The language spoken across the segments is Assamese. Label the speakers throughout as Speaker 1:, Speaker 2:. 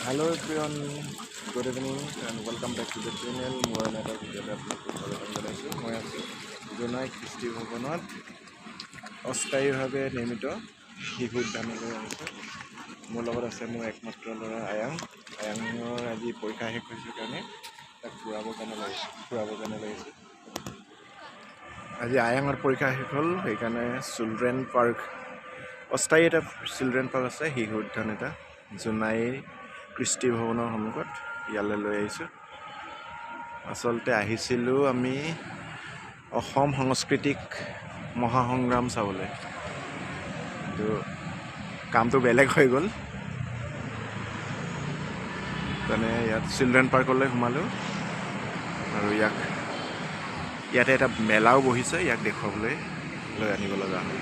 Speaker 1: Hello everyone, good evening and welcome back to the channel. More another video মই আছোঁ জোনাই কৃষ্টি ভৱনত অস্থায়ীভাৱে নিৰ্মিত শিশু উদ্যানলৈ আহিছোঁ। মোৰ লগত আছে মোৰ একমাত্ৰ ল'ৰা আয়াঙৰ আজি পৰীক্ষা শেষ হৈছে কাৰণে তাক ফুৰাবৰ কাৰণে লাগিছোঁ। আজি আয়াঙৰ পৰীক্ষা শেষ হ'ল, সেইকাৰণে চিলড্ৰেন পাৰ্ক অস্থায়ী এটা চিলড্ৰেন পাৰ্ক আছে, শিশু উদ্যান এটা জোনাই কৃষ্টি ভৱনৰ সন্মুখত ইয়ালৈ লৈ আহিছোঁ। আচলতে আহিছিলোঁ আমি অসম সাংস্কৃতিক মহাসংগ্ৰাম চাবলৈ, কিন্তু কামটো বেলেগ হৈ গ'ল। মানে ইয়াত চিলড্ৰেন পাৰ্কলৈ সোমালোঁ আৰু ইয়াতে এটা মেলাও বহিছে, ইয়াক দেখুৱাবলৈ লৈ আনিব লগা হ'ল।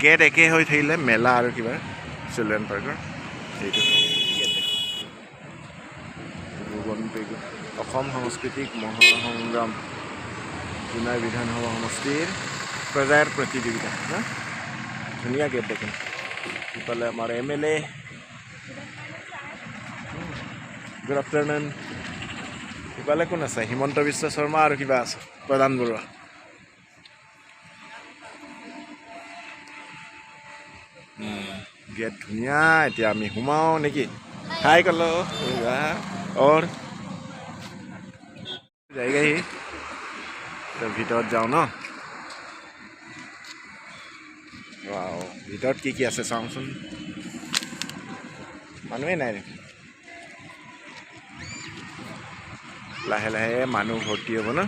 Speaker 1: গেট একে হৈ থাকিলে মেলা আৰু কিবা চিলড্ৰেন পাৰ্কৰ সেইটো অসম সাংস্কৃতিক মহাসংগ্ৰাম জোনাই বিধানসভা সমষ্টিৰ প্ৰজাৰ প্ৰতিযোগিতা না ধুনীয়া গেট দেখোন। ইফালে আমাৰ MLA গুড আফটাৰনুন। ইফালে কোন আছে? হিমন্ত বিশ্ব শৰ্মা আৰু কিবা আছে প্ৰধান বৰুৱা। গেট ধুনীয়া, এতিয়া আমি সোমাওঁ নেকি? হাই কলো और जाएगा ही तो ভিতৰত যাওঁ ন। ৱাও, ভিতৰত কি আছে চাওঁচোন। মানুহেই নাই নেকি? লাহে লাহে মানুহ ভৰ্তি হ'ব ন।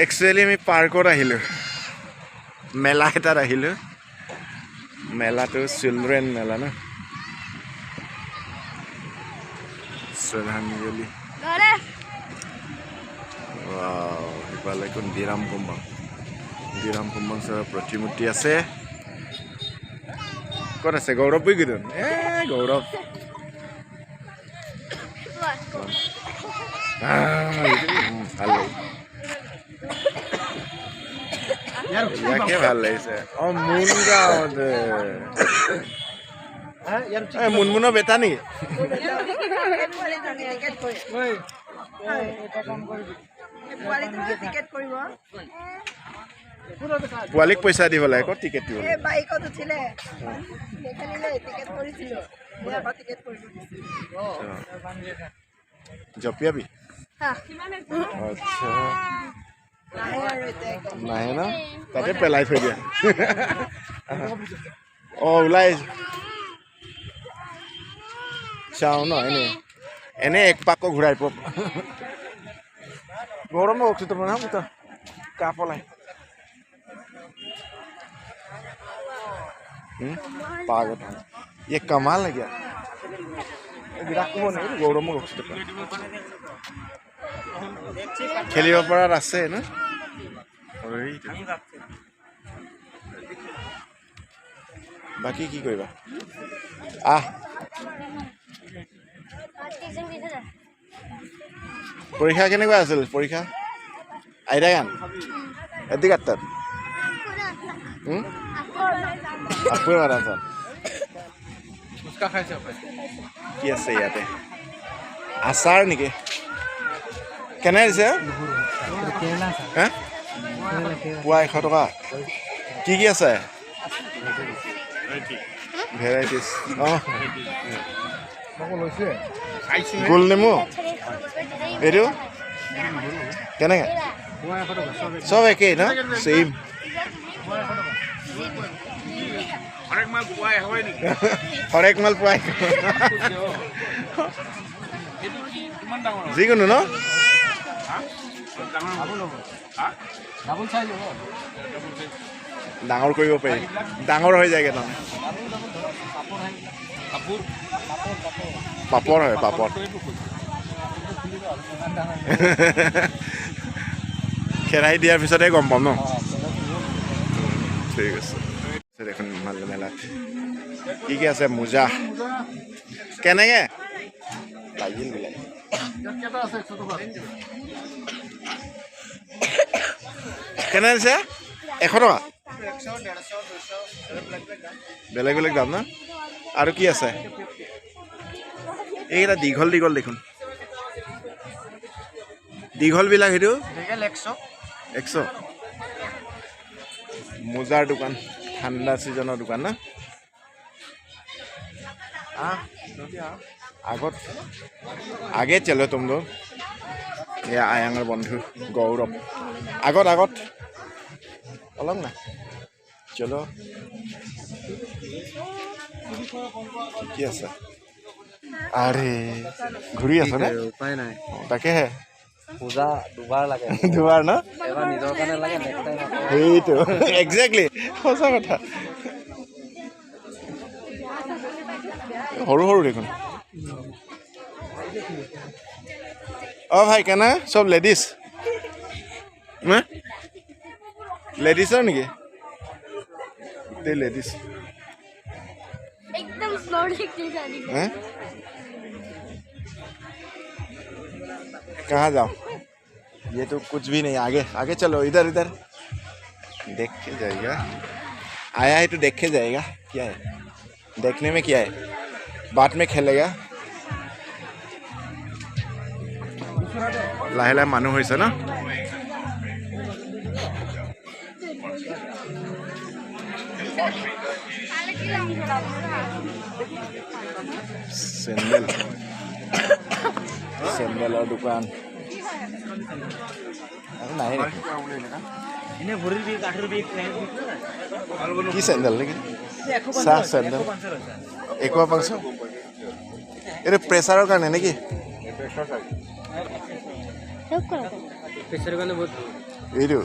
Speaker 1: একচুৱেলি আমি পাৰ্কত আহিলোঁ, মেলা এটাত আহিলোঁ। মেলাটো চিলড্ৰেন মেলা ন, শ্ৰদ্ধাঞ্জলি। ইফালে কোন? বিৰাম কুম্বং ছাৰৰ প্ৰতিমূৰ্তি আছে। ক'ত আছে গৌৰৱ? বুইকিদন গৌৰৱ ভাল লাগিছে, ভাল লাগিছে। মুনমুনৰ বেটা নেকি? পোৱালীক পইচা দিব লাগে, ক'ত টিকেট দিব লাগে? জপিয়াবি? আচ্ছা, নাহে ন, তাতে পেলাই থৈ দিয়া। ওলাই চাওঁ ন, এনে এক পাকো ঘূৰাই পক। গৰম বকছো তো না পুতা কাপলাই पागल ये कमाल है क्या? गौरव खेलिब परार আছে ना। बाकी की करिबा? পৰীক্ষা কেনেকুৱা আছিল? পৰীক্ষা আইতা গান এদি কাটাত আপুৰ মাৰাথন কি আছে ইয়াতে? আচাৰ নেকি? কেনে দিছে? পুৱা 100 টকা। কি কি আছে? ভেৰাইটিজ। গোল নেমু এইটো কেনেকৈ? চব একেই ন, চেম। হৰেক মাল পোৱাই যিকোনো ন, ডাঙৰ কৰিব পাৰি, ডাঙৰ হৈ যায়গৈ ন। পাপৰ হয়, পাপৰ। খেৰাই দিয়াৰ পিছতে গম পাম ন। ঠিক আছে দেখোন মেলাত কি কি আছে? মোজা কেনেকৈ? লাগিল বোলে। কেনে দিছে? 100 টকা। বেলেগ বেলেগ দাম না। আৰু কি আছে? এইকেইটা দীঘল দীঘল দেখোন দীঘলবিলাক সেইটো 100 মোজাৰ দোকান ঠাণ্ডা ছিজনৰ দোকান না আগত আগে চলো তুম লোग ये आयांगर बंधु गौरव আগত আগত অলপ না চলো কি আছে আরে ঘুরি আছে না উপায় নাই তাকেহে পূজা দুবাৰ লাগে দুবাৰ না এবাৰ নিজৰ কাৰণে লাগে নেক্সট টাইম এইটো এক্স্যাক্টলি সঁচা কথা সৰু সৰু দেখোন ओ भाई कहना सब लेडीज मैं लेडीज है नहीं ते लेडीज
Speaker 2: एकदम स्लोली शादी
Speaker 1: हैं कहाँ जाओ ये तो कुछ भी नहीं आगे आगे चलो इधर इधर देख के जाएगा आया है तो देख के जाएगा क्या है देखने में क्या है बाद में खेलेगा लाहे लाहे मानु होइसे ना सैंडल सैंडल और दुकान नहीं इन्हें भूरी भी काठर भी की सैंडल लेकिन सा सैंडल एक बार पंक्स ये प्रेशर का नहीं कि प्रेशर का बहुत ये जो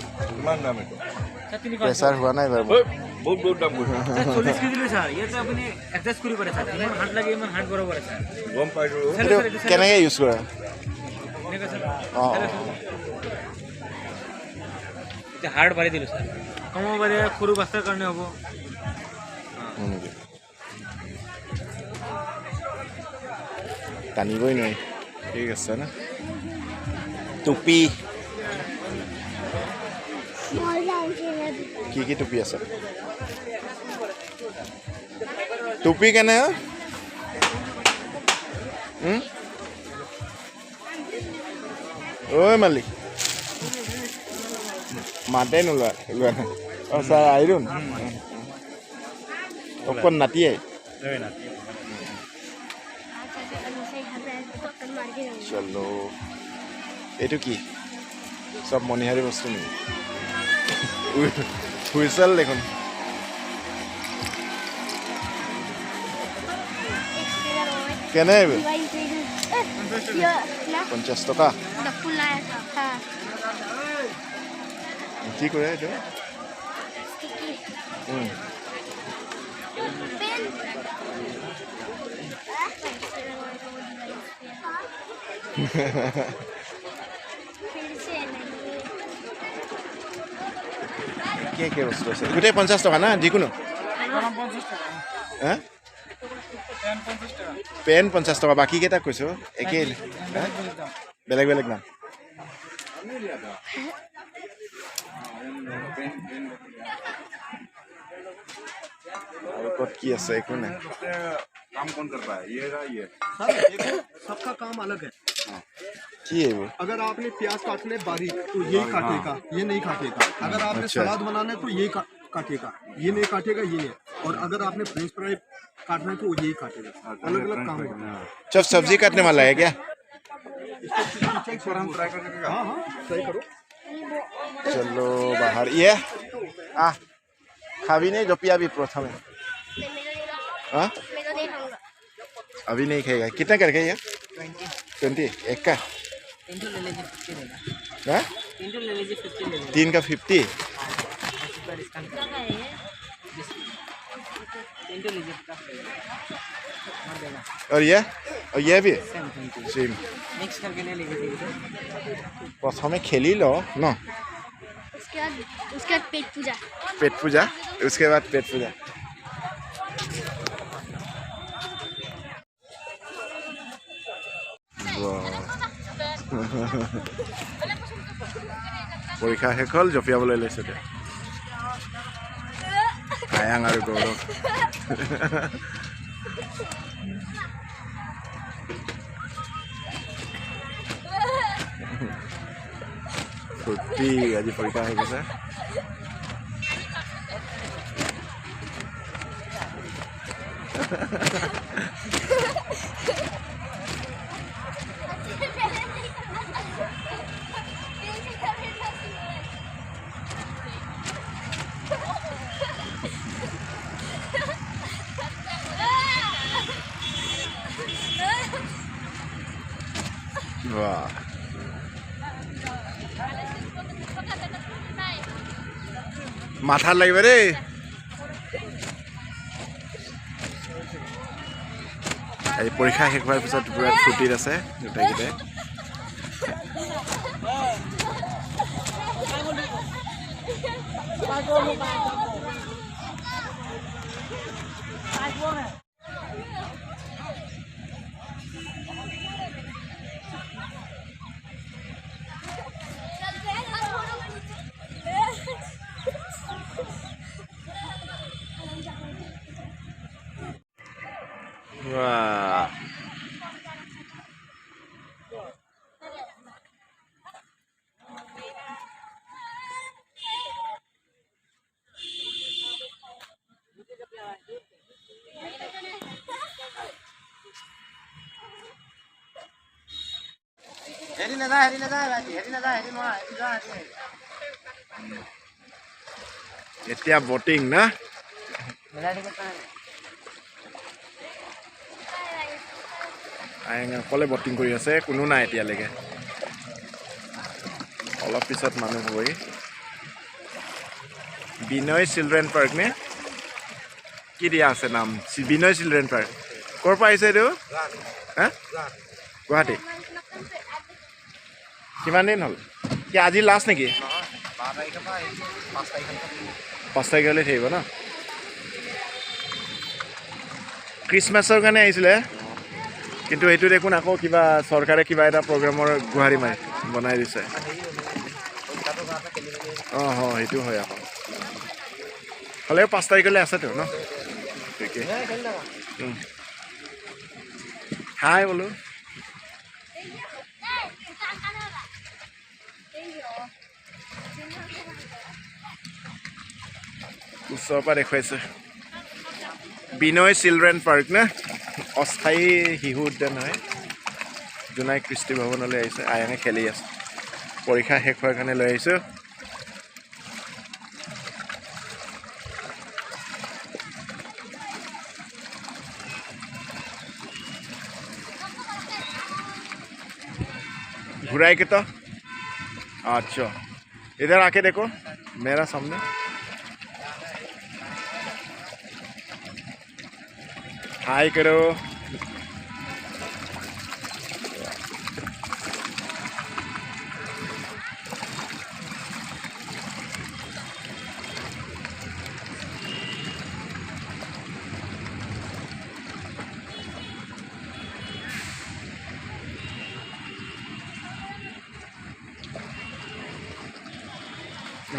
Speaker 1: प्रेशर हुआ ना इधर बहुत बहुत दाम बोल 40 केजी ले सर ये तो अपने एडजस्ट करी पड़े सर इमन हाथ लगे इमन हाथ बराबर है सर गम पाइरो केने के यूज करा नेका सर ते हार्ड बारे दिलो सर कमो बारे खुरु बस्ता करने हबो টানিবই নোৱাৰি ঠিক আছে না টুপি কি টুপি আছে টুপি কেনে ঐ মালিক মাতে নোলোৱা অঁ ছাৰ আহিলোন অকণ নাতিয়ে चलो এইটো কি সব মনিহাৰী বস্তু নেকি হুইসেল দেখোন কেনে 50 টকা কি কৰে এইটো क्या बस्तु আছে গোটেই 50 টকা না যিকোনো হ্যাঁ পেন 50 টকা বাকি কেটা কৈছো একেই বেলেগ বেলেগ না और कौन की ऐसा एक ना काम कौन कर रहा है ये रहा ये
Speaker 3: सबका काम अलग है
Speaker 1: की है वो
Speaker 3: अगर आपने प्याज काटने बारीक तो यही काटेगा ये नहीं काटेगा अगर आपने सलाद बनाना है तो ये काटेगा ये नहीं काटेगा ये और अगर आपने फ्रेंच फ्राई काटना है तो यही काटेगा अलग अलग काम है
Speaker 1: जब सब्जी काटने वाला है क्या
Speaker 3: हाँ हाँ ट्राई करो
Speaker 1: चलो बाहर ये खावी नहीं जो पिया भी प्रथम है हाँ अभी नहीं खाएगा कितना करके ये 20 एक का 3 का 50 और ये भी सेम
Speaker 2: मिक्स करके ले लीजिए
Speaker 1: प्रथम खेली लो ना
Speaker 2: उसके बाद
Speaker 1: पेट पूजा उसके बाद पेट पूजा পৰীক্ষা শেষ হ'ল জপিয়াবলৈ লৈছে দে আয়াং আৰু গৌৰৱ ফূৰ্তি আজি পৰীক্ষা হৈ গৈছে বাহ মাথাত লাগিব দেই আজি পৰীক্ষা শেষ হোৱাৰ পিছত পুৰা ফূৰ্তিত আছে গোটেইকেইটাই Wah.
Speaker 2: Heri nada lagi, heri noa,
Speaker 1: এতিয়া বটিং না অকলে বটিং কৰি আছে কোনো নাই এতিয়ালৈকে অলপ পিছত মানুহ হ'বই বিনয় চিলড্ৰেন পাৰ্ক নে কি দিয়া আছে নাম বিনয় চিলড্ৰেন পাৰ্ক ক'ৰ পৰা আহিছে এইটো হা গুৱাহাটী কিমান দিন হ'ল কি আজি লাষ্ট নেকি 5 তাৰিখলৈ থাকিব ন ক্ৰিছমাছৰ কাৰণে আহিছিলে কিন্তু এইটো দেখোন আকৌ কিবা চৰকাৰে কিবা এটা প্ৰগ্ৰামৰ গুৱাহাটী মাৰি বনাই দিছে অঁ হয় সেইটো হয় আকৌ হ'লেও 5 তাৰিখলৈ আছেতো ন ঠিকেই হাই বোলো ওচৰৰ পৰা দেখুৱাইছে বিনয় চিলড্ৰেন পাৰ্ক নে অস্থায়ী শিশু উদ্যান হয় জোনাই কৃষ্টি ভৱনলৈ আহিছে আয়াঙে খেলি আছে পৰীক্ষা শেষ হোৱাৰ কাৰণে লৈ আহিছোঁ घुराए के तो अच्छा इधर आके देखो मेरा सामने हाय करो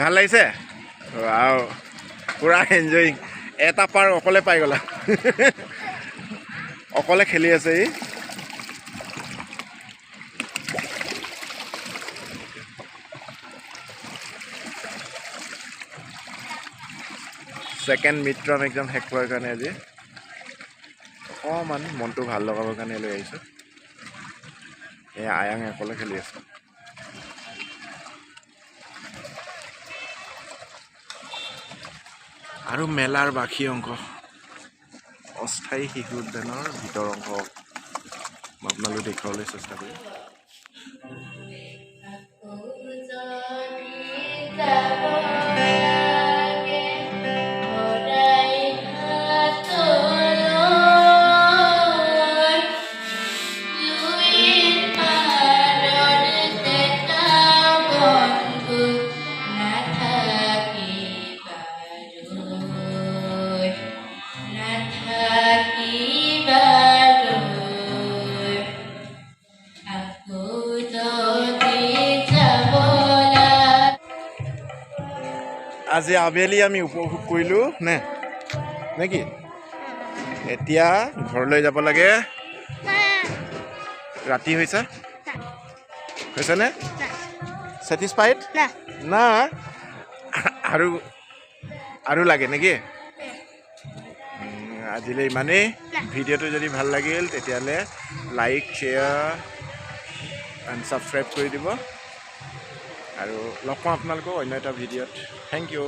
Speaker 1: ভাল লাগিছে ৱাও পুৰা এনজয়িং এটা পাৰ অকলে পাই গলা অকলে খেলি আছে ই সেকেন্ড মিড ৰাউণ্ড একদম শেষ হোৱাৰ কাৰণে আজি অকণমান মনটো ভাল লগাবৰ কাৰণে লৈ আহিছোঁ এই আয়াং অকলে খেলি আছে আৰু মেলাৰ বাকী অংশ অস্থায়ী শিশু উদ্যানৰ ভিতৰ অংশ আপোনালোকে দেখুৱাবলৈ চেষ্টা কৰিম আজি আবেলি আমি উপভোগ কৰিলোঁ নে কি এতিয়া ঘৰলৈ যাব লাগে ৰাতি হৈছে হৈছেনে ছেটিছফাইড না আৰু লাগে নেকি আজিলৈ ইমানেই ভিডিঅ'টো যদি ভাল লাগিল তেতিয়াহ'লে লাইক শ্বেয়াৰ এণ্ড ছাবস্ক্ৰাইব কৰি দিব আৰু লগ পাম আপোনালোকক অন্য এটা ভিডিঅ'ত থেংক ইউ